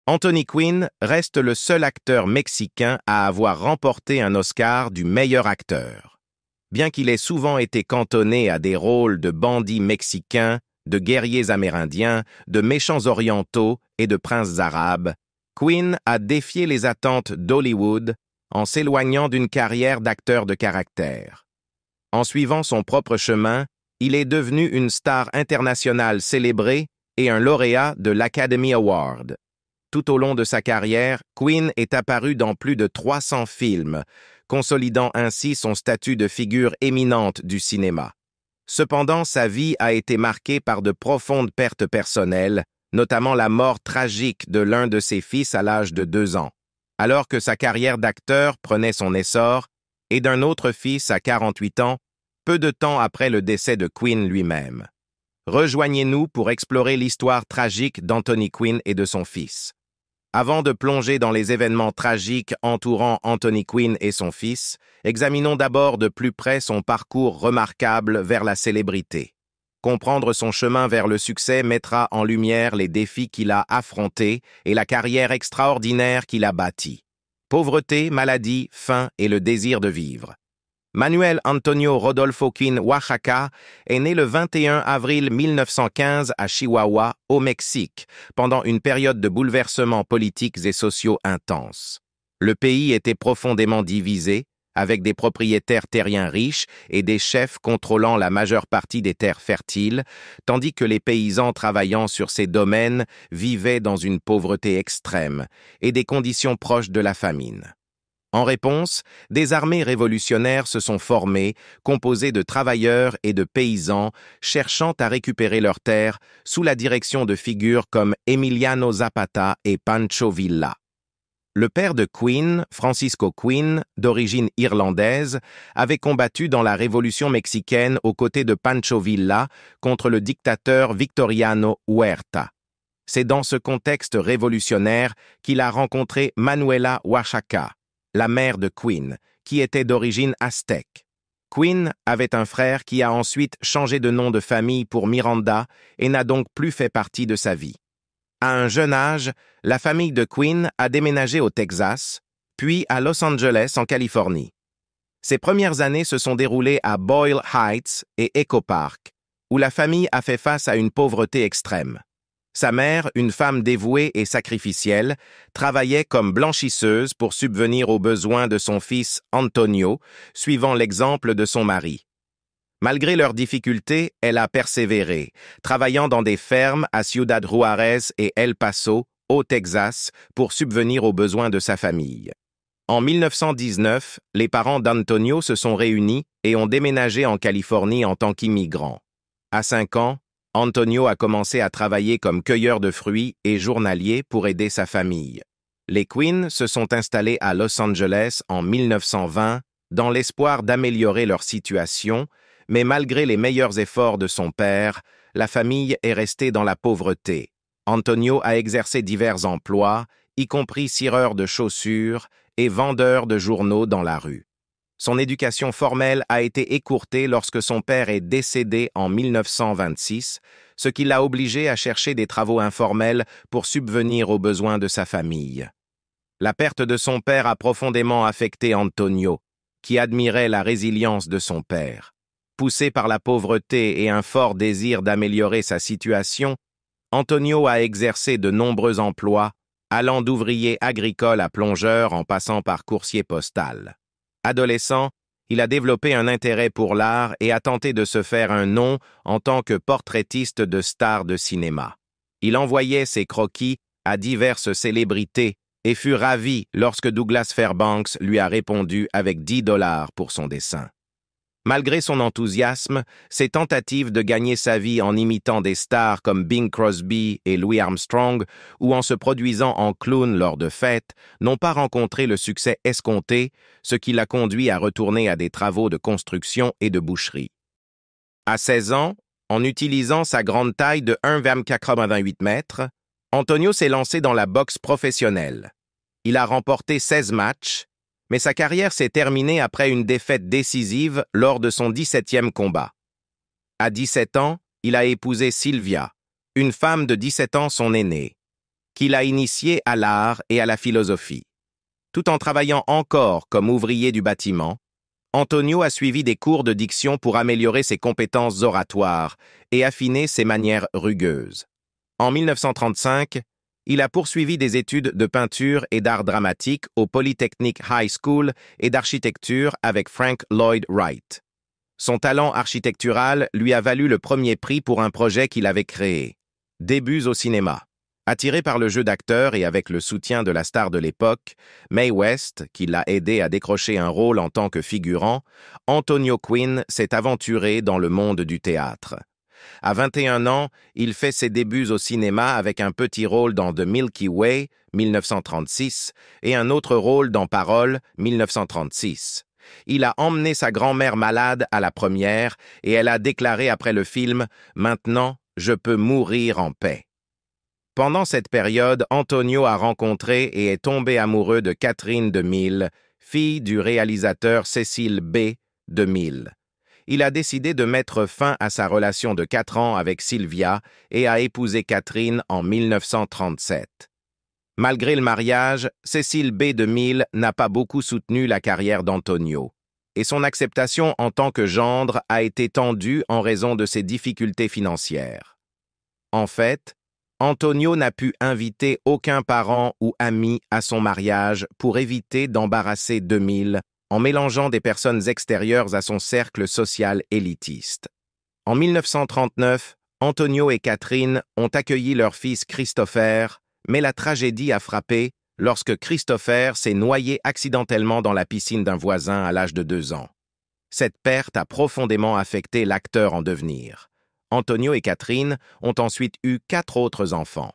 Anthony Quinn reste le seul acteur mexicain à avoir remporté un Oscar du meilleur acteur. Bien qu'il ait souvent été cantonné à des rôles de bandits mexicains, de guerriers amérindiens, de méchants orientaux et de princes arabes, Quinn a défié les attentes d'Hollywood en s'éloignant d'une carrière d'acteur de caractère. En suivant son propre chemin, il est devenu une star internationale célébrée et un lauréat de l'Academy Award. Tout au long de sa carrière, Quinn est apparu dans plus de 300 films, consolidant ainsi son statut de figure éminente du cinéma. Cependant, sa vie a été marquée par de profondes pertes personnelles, notamment la mort tragique de l'un de ses fils à l'âge de 2 ans, alors que sa carrière d'acteur prenait son essor, et d'un autre fils à 48 ans, peu de temps après le décès de Quinn lui-même. Rejoignez-nous pour explorer l'histoire tragique d'Anthony Quinn et de son fils. Avant de plonger dans les événements tragiques entourant Anthony Quinn et son fils, examinons d'abord de plus près son parcours remarquable vers la célébrité. Comprendre son chemin vers le succès mettra en lumière les défis qu'il a affrontés et la carrière extraordinaire qu'il a bâtie. Pauvreté, maladie, faim et le désir de vivre. Manuel Antonio Rodolfo Quinn Oaxaca est né le 21 avril 1915 à Chihuahua, au Mexique, pendant une période de bouleversements politiques et sociaux intenses. Le pays était profondément divisé, avec des propriétaires terriens riches et des chefs contrôlant la majeure partie des terres fertiles, tandis que les paysans travaillant sur ces domaines vivaient dans une pauvreté extrême et des conditions proches de la famine. En réponse, des armées révolutionnaires se sont formées, composées de travailleurs et de paysans cherchant à récupérer leurs terres sous la direction de figures comme Emiliano Zapata et Pancho Villa. Le père de Quinn, Francisco Quinn, d'origine irlandaise, avait combattu dans la Révolution mexicaine aux côtés de Pancho Villa contre le dictateur Victoriano Huerta. C'est dans ce contexte révolutionnaire qu'il a rencontré Manuela Oaxaca, la mère de Quinn, qui était d'origine aztèque. Quinn avait un frère qui a ensuite changé de nom de famille pour Miranda et n'a donc plus fait partie de sa vie. À un jeune âge, la famille de Quinn a déménagé au Texas, puis à Los Angeles en Californie. Ses premières années se sont déroulées à Boyle Heights et Echo Park, où la famille a fait face à une pauvreté extrême. Sa mère, une femme dévouée et sacrificielle, travaillait comme blanchisseuse pour subvenir aux besoins de son fils Antonio, suivant l'exemple de son mari. Malgré leurs difficultés, elle a persévéré, travaillant dans des fermes à Ciudad Juárez et El Paso, au Texas, pour subvenir aux besoins de sa famille. En 1919, les parents d'Antonio se sont réunis et ont déménagé en Californie en tant qu'immigrants. À 5 ans, Antonio a commencé à travailler comme cueilleur de fruits et journalier pour aider sa famille. Les Quinn se sont installés à Los Angeles en 1920 dans l'espoir d'améliorer leur situation, mais malgré les meilleurs efforts de son père, la famille est restée dans la pauvreté. Antonio a exercé divers emplois, y compris cireur de chaussures et vendeur de journaux dans la rue. Son éducation formelle a été écourtée lorsque son père est décédé en 1926, ce qui l'a obligé à chercher des travaux informels pour subvenir aux besoins de sa famille. La perte de son père a profondément affecté Antonio, qui admirait la résilience de son père. Poussé par la pauvreté et un fort désir d'améliorer sa situation, Antonio a exercé de nombreux emplois, allant d'ouvrier agricole à plongeur en passant par coursier postal. Adolescent, il a développé un intérêt pour l'art et a tenté de se faire un nom en tant que portraitiste de stars de cinéma. Il envoyait ses croquis à diverses célébrités et fut ravi lorsque Douglas Fairbanks lui a répondu avec $10 pour son dessin. Malgré son enthousiasme, ses tentatives de gagner sa vie en imitant des stars comme Bing Crosby et Louis Armstrong ou en se produisant en clown lors de fêtes n'ont pas rencontré le succès escompté, ce qui l'a conduit à retourner à des travaux de construction et de boucherie. À 16 ans, en utilisant sa grande taille de 1,88 m, Antonio s'est lancé dans la boxe professionnelle. Il a remporté 16 matchs, mais sa carrière s'est terminée après une défaite décisive lors de son 17e combat. À 17 ans, il a épousé Sylvia, une femme de 17 ans son aînée. qui l'a initié à l'art et à la philosophie. Tout en travaillant encore comme ouvrier du bâtiment, Antonio a suivi des cours de diction pour améliorer ses compétences oratoires et affiner ses manières rugueuses. En 1935, il a poursuivi des études de peinture et d'art dramatique au Polytechnic High School et d'architecture avec Frank Lloyd Wright. Son talent architectural lui a valu le premier prix pour un projet qu'il avait créé, Débuts au cinéma. Attiré par le jeu d'acteur et avec le soutien de la star de l'époque, Mae West, qui l'a aidé à décrocher un rôle en tant que figurant, Antonio Quinn s'est aventuré dans le monde du théâtre. À 21 ans, il fait ses débuts au cinéma avec un petit rôle dans The Milky Way, 1936, et un autre rôle dans Parole, 1936. Il a emmené sa grand-mère malade à la première et elle a déclaré après le film « Maintenant, je peux mourir en paix ». Pendant cette période, Antonio a rencontré et est tombé amoureux de Catherine DeMille, fille du réalisateur Cecil B. DeMille. Il a décidé de mettre fin à sa relation de 4 ans avec Sylvia et a épousé Catherine en 1937. Malgré le mariage, Cecil B. DeMille n'a pas beaucoup soutenu la carrière d'Antonio, et son acceptation en tant que gendre a été tendue en raison de ses difficultés financières. En fait, Antonio n'a pu inviter aucun parent ou ami à son mariage pour éviter d'embarrasser DeMille en mélangeant des personnes extérieures à son cercle social élitiste. En 1939, Antonio et Catherine ont accueilli leur fils Christopher, mais la tragédie a frappé lorsque Christopher s'est noyé accidentellement dans la piscine d'un voisin à l'âge de 2 ans. Cette perte a profondément affecté l'acteur en devenir. Antonio et Catherine ont ensuite eu 4 autres enfants,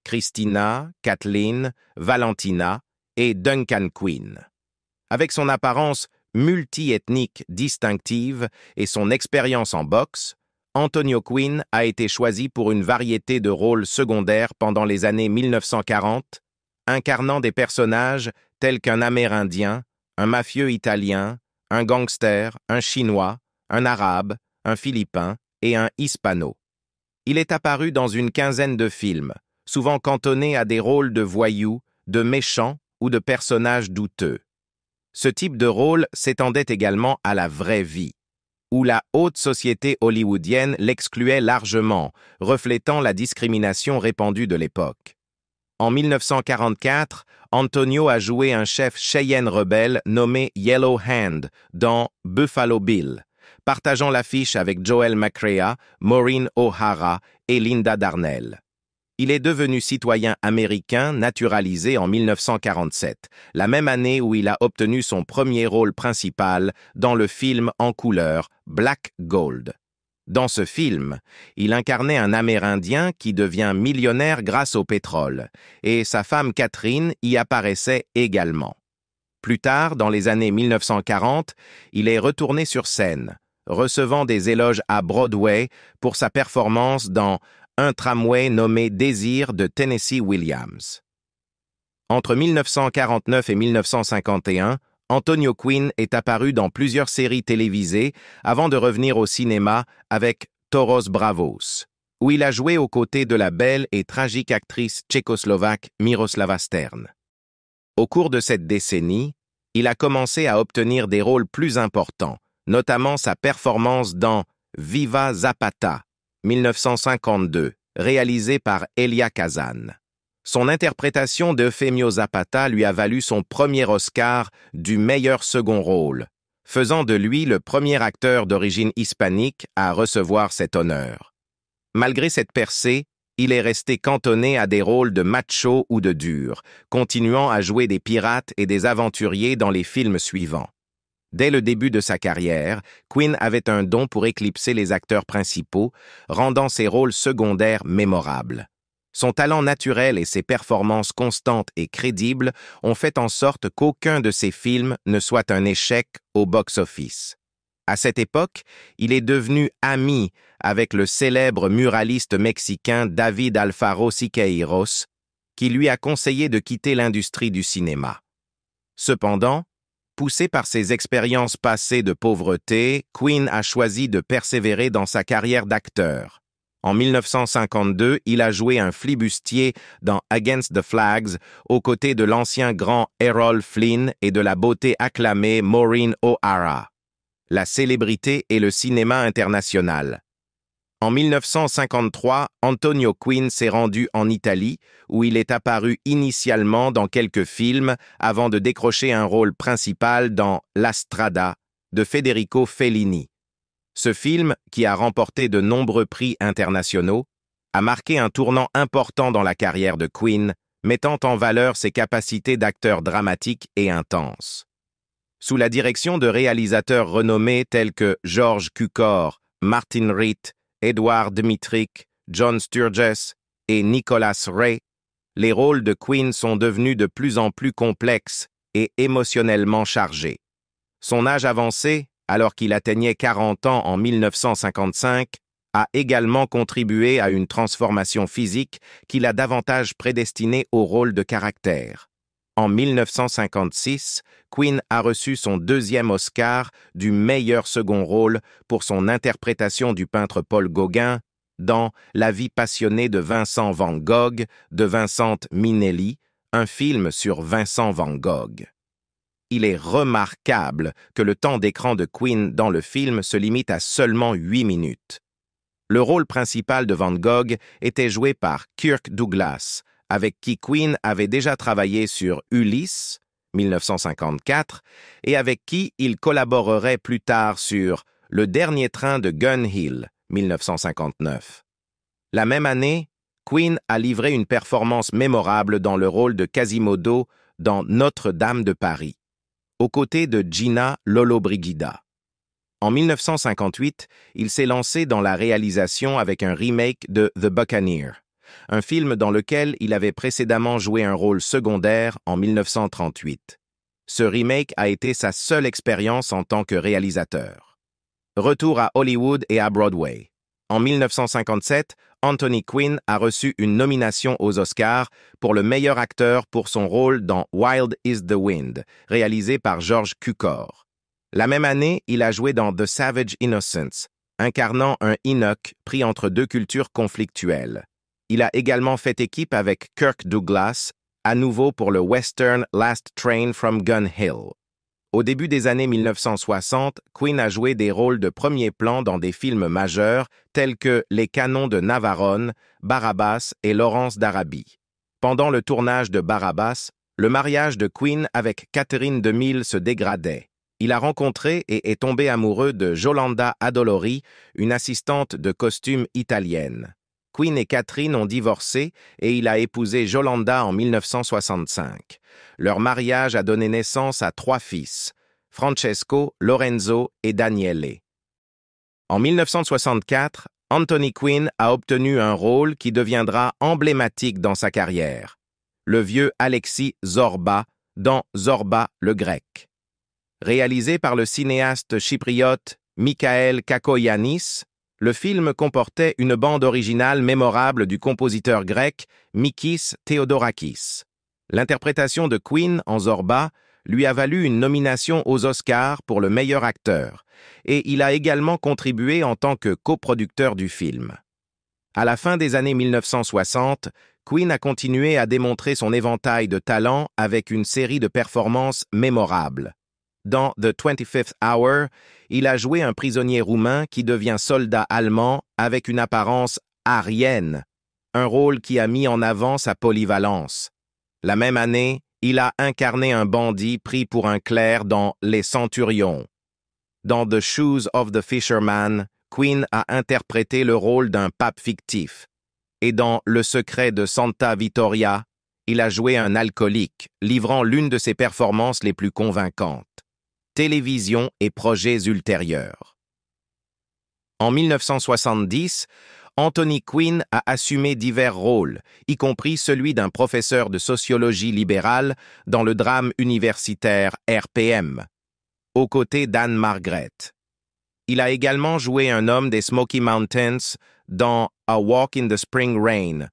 Christina, Kathleen, Valentina et Duncan Quinn. Avec son apparence multi-ethnique distinctive et son expérience en boxe, Antonio Quinn a été choisi pour une variété de rôles secondaires pendant les années 1940, incarnant des personnages tels qu'un Amérindien, un mafieux italien, un gangster, un Chinois, un Arabe, un Philippin et un Hispano. Il est apparu dans une quinzaine de films, souvent cantonnés à des rôles de voyous, de méchants ou de personnages douteux. Ce type de rôle s'étendait également à la vraie vie, où la haute société hollywoodienne l'excluait largement, reflétant la discrimination répandue de l'époque. En 1944, Antonio a joué un chef Cheyenne rebelle nommé Yellow Hand dans Buffalo Bill, partageant l'affiche avec Joel McCrea, Maureen O'Hara et Linda Darnell. Il est devenu citoyen américain naturalisé en 1947, la même année où il a obtenu son premier rôle principal dans le film en couleur Black Gold. Dans ce film, il incarnait un Amérindien qui devient millionnaire grâce au pétrole, et sa femme Catherine y apparaissait également. Plus tard, dans les années 1940, il est retourné sur scène, recevant des éloges à Broadway pour sa performance dans Un tramway nommé Désir de Tennessee Williams. Entre 1949 et 1951, Antonio Quinn est apparu dans plusieurs séries télévisées avant de revenir au cinéma avec Toros Bravos, où il a joué aux côtés de la belle et tragique actrice tchécoslovaque Miroslava Stern. Au cours de cette décennie, il a commencé à obtenir des rôles plus importants, notamment sa performance dans Viva Zapata, 1952, réalisé par Elia Kazan. Son interprétation d'Eufemio Zapata lui a valu son premier Oscar du meilleur second rôle, faisant de lui le premier acteur d'origine hispanique à recevoir cet honneur. Malgré cette percée, il est resté cantonné à des rôles de macho ou de dur, continuant à jouer des pirates et des aventuriers dans les films suivants. Dès le début de sa carrière, Quinn avait un don pour éclipser les acteurs principaux, rendant ses rôles secondaires mémorables. Son talent naturel et ses performances constantes et crédibles ont fait en sorte qu'aucun de ses films ne soit un échec au box-office. À cette époque, il est devenu ami avec le célèbre muraliste mexicain David Alfaro Siqueiros, qui lui a conseillé de quitter l'industrie du cinéma. Cependant, poussé par ses expériences passées de pauvreté, Quinn a choisi de persévérer dans sa carrière d'acteur. En 1952, il a joué un flibustier dans Against the Flags, aux côtés de l'ancien grand Errol Flynn et de la beauté acclamée Maureen O'Hara. La célébrité et le cinéma international. En 1953, Antonio Quinn s'est rendu en Italie, où il est apparu initialement dans quelques films avant de décrocher un rôle principal dans La Strada de Federico Fellini. Ce film, qui a remporté de nombreux prix internationaux, a marqué un tournant important dans la carrière de Quinn, mettant en valeur ses capacités d'acteur dramatique et intense. Sous la direction de réalisateurs renommés tels que George Cukor, Martin Ritt, Edward Dmytryk, John Sturges et Nicholas Ray, les rôles de Quinn sont devenus de plus en plus complexes et émotionnellement chargés. Son âge avancé, alors qu'il atteignait 40 ans en 1955, a également contribué à une transformation physique qui l'a davantage prédestiné au rôle de caractère. En 1956, Quinn a reçu son deuxième Oscar du meilleur second rôle pour son interprétation du peintre Paul Gauguin dans La vie passionnée de Vincent van Gogh de Vincent Minnelli, un film sur Vincent van Gogh. Il est remarquable que le temps d'écran de Quinn dans le film se limite à seulement 8 minutes. Le rôle principal de Van Gogh était joué par Kirk Douglas, avec qui Quinn avait déjà travaillé sur Ulysse, 1954, et avec qui il collaborerait plus tard sur Le dernier train de Gun Hill, 1959. La même année, Quinn a livré une performance mémorable dans le rôle de Quasimodo dans Notre-Dame de Paris, aux côtés de Gina Lollobrigida. En 1958, il s'est lancé dans la réalisation avec un remake de The Buccaneer, un film dans lequel il avait précédemment joué un rôle secondaire en 1938. Ce remake a été sa seule expérience en tant que réalisateur. Retour à Hollywood et à Broadway. En 1957, Anthony Quinn a reçu une nomination aux Oscars pour le meilleur acteur pour son rôle dans Wild is the Wind, réalisé par George Cukor. La même année, il a joué dans The Savage Innocents, incarnant un Enoch pris entre deux cultures conflictuelles. Il a également fait équipe avec Kirk Douglas, à nouveau pour le western Last Train from Gun Hill. Au début des années 1960, Quinn a joué des rôles de premier plan dans des films majeurs tels que Les Canons de Navarone, Barabbas et Laurence d'Arabie. Pendant le tournage de Barabbas, le mariage de Quinn avec Catherine de Mille se dégradait. Il a rencontré et est tombé amoureux de Yolanda Adolori, une assistante de costume italienne. Quinn et Catherine ont divorcé et il a épousé Yolanda en 1965. Leur mariage a donné naissance à 3 fils, Francesco, Lorenzo et Daniele. En 1964, Anthony Quinn a obtenu un rôle qui deviendra emblématique dans sa carrière, le vieux Alexis Zorba dans Zorba le Grec. Réalisé par le cinéaste chypriote Michael Kakoyannis, le film comportait une bande originale mémorable du compositeur grec Mikis Theodorakis. L'interprétation de Quinn en Zorba lui a valu une nomination aux Oscars pour le meilleur acteur, et il a également contribué en tant que coproducteur du film. À la fin des années 1960, Quinn a continué à démontrer son éventail de talents avec une série de performances mémorables. Dans The 25th Hour, il a joué un prisonnier roumain qui devient soldat allemand avec une apparence aryenne, un rôle qui a mis en avant sa polyvalence. La même année, il a incarné un bandit pris pour un clerc dans Les Centurions. Dans The Shoes of the Fisherman, Quinn a interprété le rôle d'un pape fictif. Et dans Le secret de Santa Vittoria, il a joué un alcoolique, livrant l'une de ses performances les plus convaincantes. Télévision et projets ultérieurs. En 1970, Anthony Quinn a assumé divers rôles, y compris celui d'un professeur de sociologie libérale dans le drame universitaire RPM, aux côtés d'Anne Margaret. Il a également joué un homme des Smoky Mountains dans A Walk in the Spring Rain,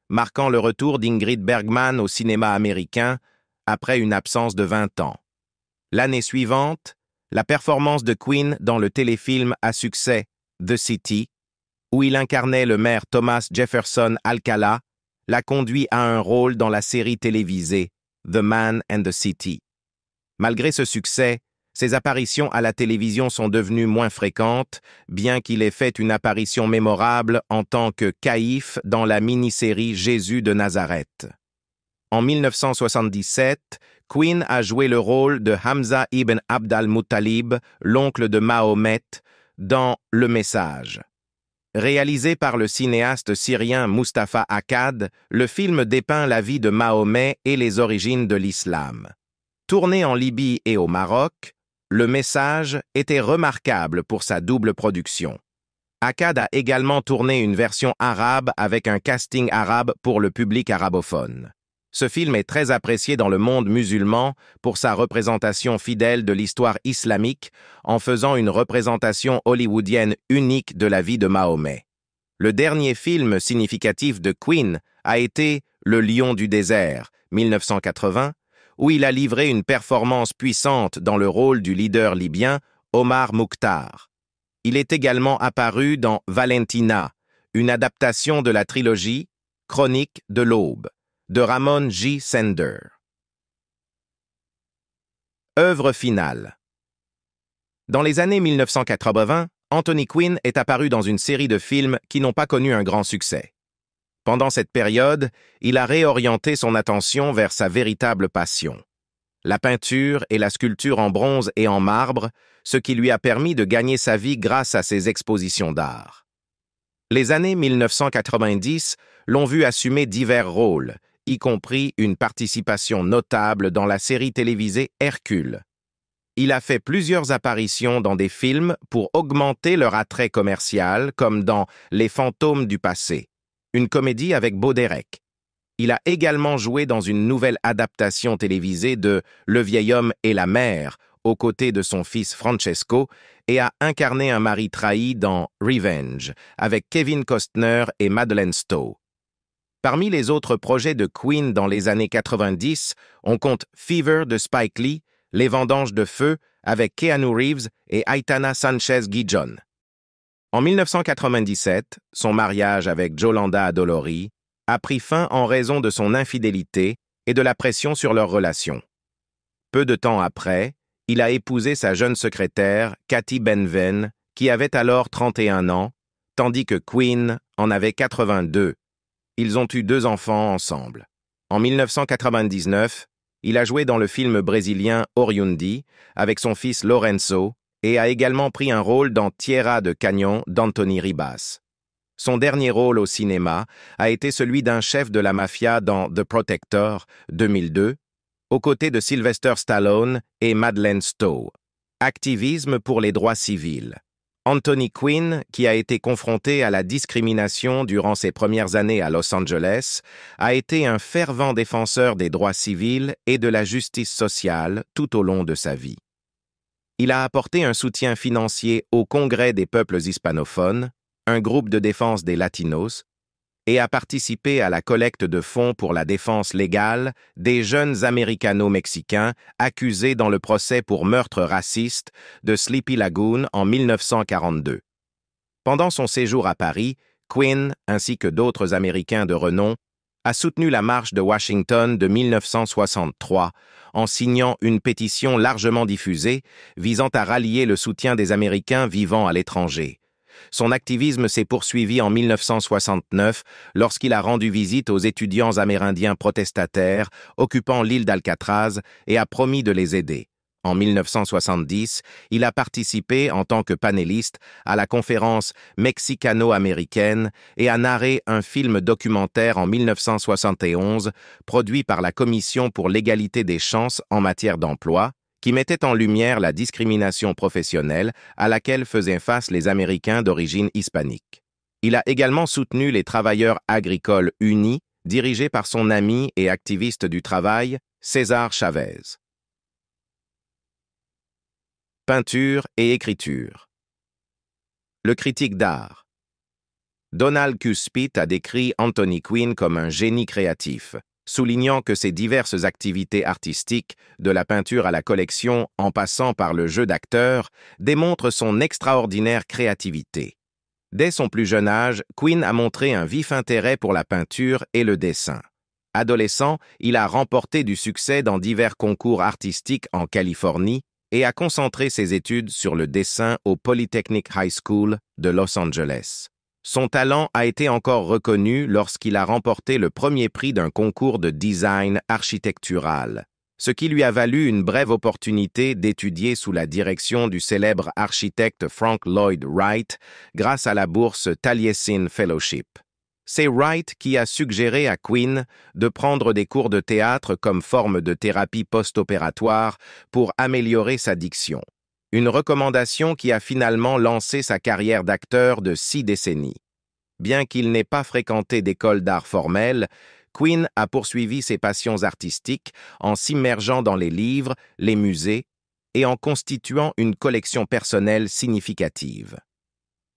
marquant le retour d'Ingrid Bergman au cinéma américain après une absence de 20 ans. L'année suivante, la performance de Quinn dans le téléfilm à succès The City où il incarnait le maire Thomas Jefferson Alcala, l'a conduit à un rôle dans la série télévisée The Man and the City. Malgré ce succès, ses apparitions à la télévision sont devenues moins fréquentes, bien qu'il ait fait une apparition mémorable en tant que Caïphe dans la mini-série Jésus de Nazareth. En 1977, Quinn a joué le rôle de Hamza ibn Abd al-Muttalib, l'oncle de Mahomet, dans Le Message. Réalisé par le cinéaste syrien Mustafa Akkad, le film dépeint la vie de Mahomet et les origines de l'islam. Tourné en Libye et au Maroc, Le Message était remarquable pour sa double production. Akkad a également tourné une version arabe avec un casting arabe pour le public arabophone. Ce film est très apprécié dans le monde musulman pour sa représentation fidèle de l'histoire islamique en faisant une représentation hollywoodienne unique de la vie de Mahomet. Le dernier film significatif de Quinn a été Le Lion du désert, 1980, où il a livré une performance puissante dans le rôle du leader libyen Omar Mukhtar. Il est également apparu dans Valentina, une adaptation de la trilogie Chronique de l'Aube, de Ramon J. Sender. Œuvre finale. Dans les années 1980, Anthony Quinn est apparu dans une série de films qui n'ont pas connu un grand succès. Pendant cette période, il a réorienté son attention vers sa véritable passion, la peinture et la sculpture en bronze et en marbre, ce qui lui a permis de gagner sa vie grâce à ses expositions d'art. Les années 1990 l'ont vu assumer divers rôles, y compris une participation notable dans la série télévisée Hercule. Il a fait plusieurs apparitions dans des films pour augmenter leur attrait commercial, comme dans Les Fantômes du passé, une comédie avec Bo Derek. Il a également joué dans une nouvelle adaptation télévisée de Le vieil homme et la mère, aux côtés de son fils Francesco, et a incarné un mari trahi dans Revenge, avec Kevin Costner et Madeleine Stowe. Parmi les autres projets de Quinn dans les années 90, on compte Fever de Spike Lee, Les Vendanges de Feu avec Keanu Reeves et Aitana Sanchez-Guijon. En 1997, son mariage avec Yolanda Adolori a pris fin en raison de son infidélité et de la pression sur leur relation. Peu de temps après, il a épousé sa jeune secrétaire, Cathy Benven, qui avait alors 31 ans, tandis que Quinn en avait 82. Ils ont eu 2 enfants ensemble. En 1999, il a joué dans le film brésilien Oriundi avec son fils Lorenzo et a également pris un rôle dans Tierra de Canyon d'Anthony Ribas. Son dernier rôle au cinéma a été celui d'un chef de la mafia dans The Protector 2002, aux côtés de Sylvester Stallone et Madeleine Stowe. Activisme pour les droits civils. Anthony Quinn, qui a été confronté à la discrimination durant ses premières années à Los Angeles, a été un fervent défenseur des droits civils et de la justice sociale tout au long de sa vie. Il a apporté un soutien financier au Congrès des peuples hispanophones, un groupe de défense des Latinos, et a participé à la collecte de fonds pour la défense légale des jeunes américano-mexicains accusés dans le procès pour meurtre raciste de Sleepy Lagoon en 1942. Pendant son séjour à Paris, Quinn, ainsi que d'autres Américains de renom, a soutenu la marche de Washington de 1963 en signant une pétition largement diffusée visant à rallier le soutien des Américains vivant à l'étranger. Son activisme s'est poursuivi en 1969 lorsqu'il a rendu visite aux étudiants amérindiens protestataires occupant l'île d'Alcatraz et a promis de les aider. En 1970, il a participé en tant que panéliste à la conférence mexicano-américaine et a narré un film documentaire en 1971 produit par la Commission pour l'égalité des chances en matière d'emploi, qui mettait en lumière la discrimination professionnelle à laquelle faisaient face les Américains d'origine hispanique. Il a également soutenu les travailleurs agricoles unis, dirigés par son ami et activiste du travail, César Chavez. Peinture et écriture. Le critique d'art. Donald Q. Spitt a décrit Anthony Quinn comme un génie créatif, soulignant que ses diverses activités artistiques, de la peinture à la collection en passant par le jeu d'acteur, démontrent son extraordinaire créativité. Dès son plus jeune âge, Quinn a montré un vif intérêt pour la peinture et le dessin. Adolescent, il a remporté du succès dans divers concours artistiques en Californie et a concentré ses études sur le dessin au Polytechnic High School de Los Angeles. Son talent a été encore reconnu lorsqu'il a remporté le premier prix d'un concours de design architectural, ce qui lui a valu une brève opportunité d'étudier sous la direction du célèbre architecte Frank Lloyd Wright grâce à la bourse Taliesin Fellowship. C'est Wright qui a suggéré à Quinn de prendre des cours de théâtre comme forme de thérapie post-opératoire pour améliorer sa diction. Une recommandation qui a finalement lancé sa carrière d'acteur de 6 décennies. Bien qu'il n'ait pas fréquenté d'école d'art formelle, Quinn a poursuivi ses passions artistiques en s'immergeant dans les livres, les musées et en constituant une collection personnelle significative.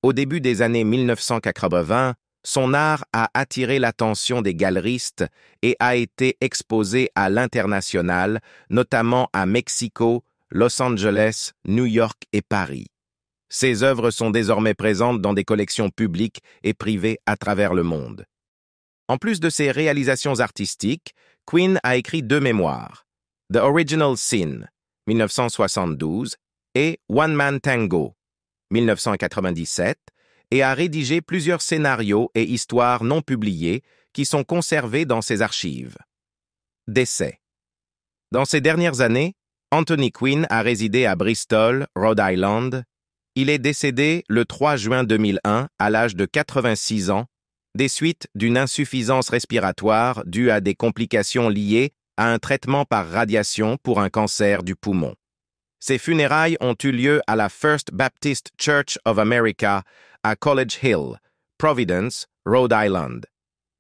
Au début des années 1980, son art a attiré l'attention des galeristes et a été exposé à l'international, notamment à Mexico, Los Angeles, New York et Paris. Ses œuvres sont désormais présentes dans des collections publiques et privées à travers le monde. En plus de ses réalisations artistiques, Quinn a écrit 2 mémoires, The Original Sin, 1972, et One Man Tango, 1997, et a rédigé plusieurs scénarios et histoires non publiés qui sont conservés dans ses archives. Décès. Dans ces dernières années, Anthony Quinn a résidé à Bristol, Rhode Island. Il est décédé le 3 juin 2001 à l'âge de 86 ans, des suites d'une insuffisance respiratoire due à des complications liées à un traitement par radiation pour un cancer du poumon. Ses funérailles ont eu lieu à la First Baptist Church of America à College Hill, Providence, Rhode Island.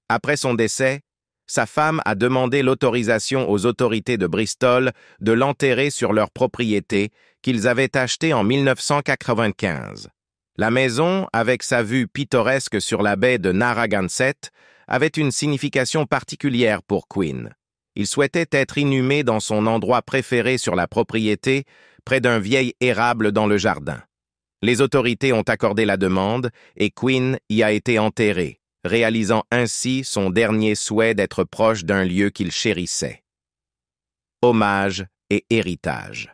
Après son décès, sa femme a demandé l'autorisation aux autorités de Bristol de l'enterrer sur leur propriété qu'ils avaient achetée en 1995. La maison, avec sa vue pittoresque sur la baie de Narragansett, avait une signification particulière pour Quinn. Il souhaitait être inhumé dans son endroit préféré sur la propriété, près d'un vieil érable dans le jardin. Les autorités ont accordé la demande et Quinn y a été enterré, réalisant ainsi son dernier souhait d'être proche d'un lieu qu'il chérissait. Hommage et héritage.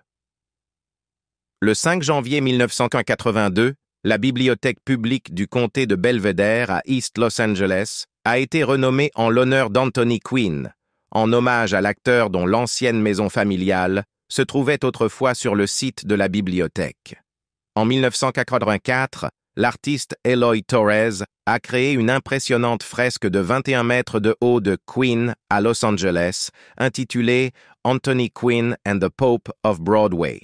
Le 5 janvier 1982, la bibliothèque publique du comté de Belvedere à East Los Angeles a été renommée en l'honneur d'Anthony Quinn, en hommage à l'acteur dont l'ancienne maison familiale se trouvait autrefois sur le site de la bibliothèque. En 1984, l'artiste Eloy Torres a créé une impressionnante fresque de 21 mètres de haut de Quinn à Los Angeles, intitulée Anthony Quinn and the Pope of Broadway.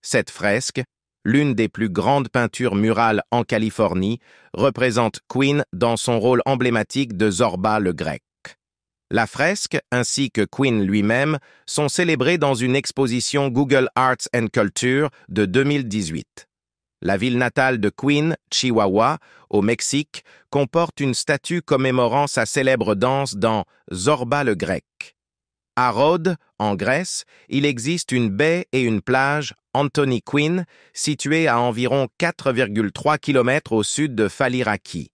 Cette fresque, l'une des plus grandes peintures murales en Californie, représente Quinn dans son rôle emblématique de Zorba le Grec. La fresque, ainsi que Quinn lui-même, sont célébrés dans une exposition Google Arts and Culture de 2018. La ville natale de Quinn, Chihuahua, au Mexique, comporte une statue commémorant sa célèbre danse dans Zorba le Grec. À Rhodes, en Grèce, il existe une baie et une plage Anthony Quinn, située à environ 4,3 km au sud de Faliraki.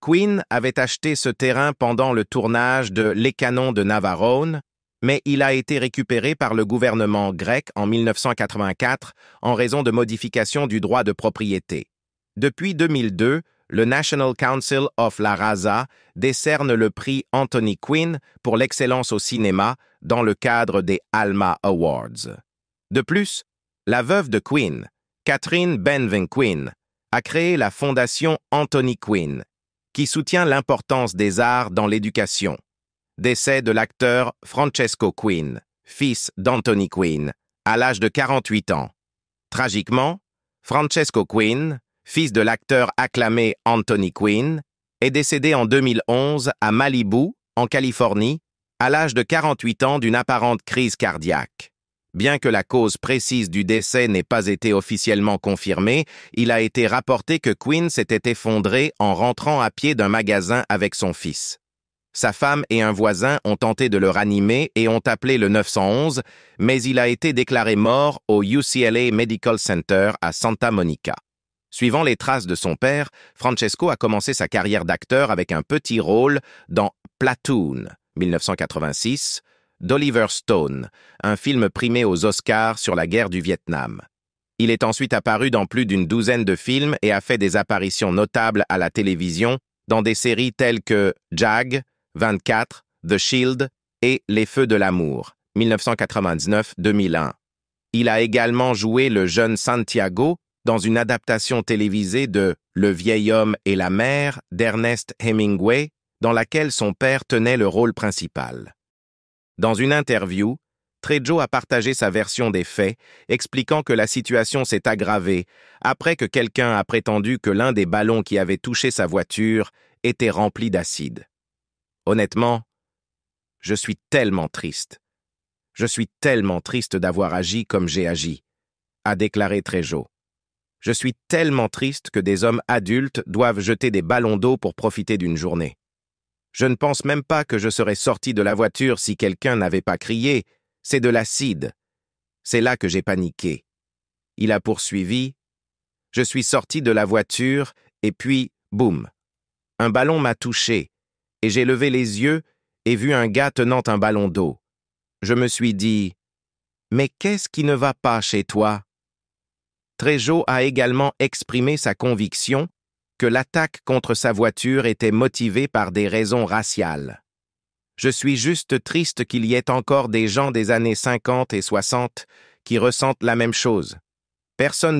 Quinn avait acheté ce terrain pendant le tournage de Les Canons de Navarone, mais il a été récupéré par le gouvernement grec en 1984 en raison de modifications du droit de propriété. Depuis 2002, le National Council of la Raza décerne le prix Anthony Quinn pour l'excellence au cinéma dans le cadre des Alma Awards. De plus, la veuve de Quinn, Catherine Benvin Quinn, a créé la fondation Anthony Quinn, qui soutient l'importance des arts dans l'éducation. Décès de l'acteur Francesco Quinn, fils d'Anthony Quinn, à l'âge de 48 ans. Tragiquement, Francesco Quinn, fils de l'acteur acclamé Anthony Quinn, est décédé en 2011 à Malibu, en Californie, à l'âge de 48 ans d'une apparente crise cardiaque. Bien que la cause précise du décès n'ait pas été officiellement confirmée, il a été rapporté que Quinn s'était effondré en rentrant à pied d'un magasin avec son fils. Sa femme et un voisin ont tenté de le ranimer et ont appelé le 911, mais il a été déclaré mort au UCLA Medical Center à Santa Monica. Suivant les traces de son père, Francesco a commencé sa carrière d'acteur avec un petit rôle dans Platoon, 1986, d'Oliver Stone, un film primé aux Oscars sur la guerre du Vietnam. Il est ensuite apparu dans plus d'une douzaine de films et a fait des apparitions notables à la télévision dans des séries telles que Jag, 24, The Shield et Les Feux de l'amour, 1999-2001. Il a également joué le jeune Santiago dans une adaptation télévisée de Le vieil homme et la mer d'Ernest Hemingway, dans laquelle son père tenait le rôle principal. Dans une interview, Trejo a partagé sa version des faits, expliquant que la situation s'est aggravée après que quelqu'un a prétendu que l'un des ballons qui avait touché sa voiture était rempli d'acide. Honnêtement, je suis tellement triste. Je suis tellement triste d'avoir agi comme j'ai agi, a déclaré Trejo. Je suis tellement triste que des hommes adultes doivent jeter des ballons d'eau pour profiter d'une journée. Je ne pense même pas que je serais sorti de la voiture si quelqu'un n'avait pas crié « C'est de l'acide ». C'est là que j'ai paniqué. Il a poursuivi « Je suis sorti de la voiture et puis, boum, un ballon m'a touché et j'ai levé les yeux et vu un gars tenant un ballon d'eau. Je me suis dit « Mais qu'est-ce qui ne va pas chez toi ?» Trejo a également exprimé sa conviction que l'attaque contre sa voiture était motivée par des raisons raciales. Je suis juste triste qu'il y ait encore des gens des années 50 et 60 qui ressentent la même chose. Personne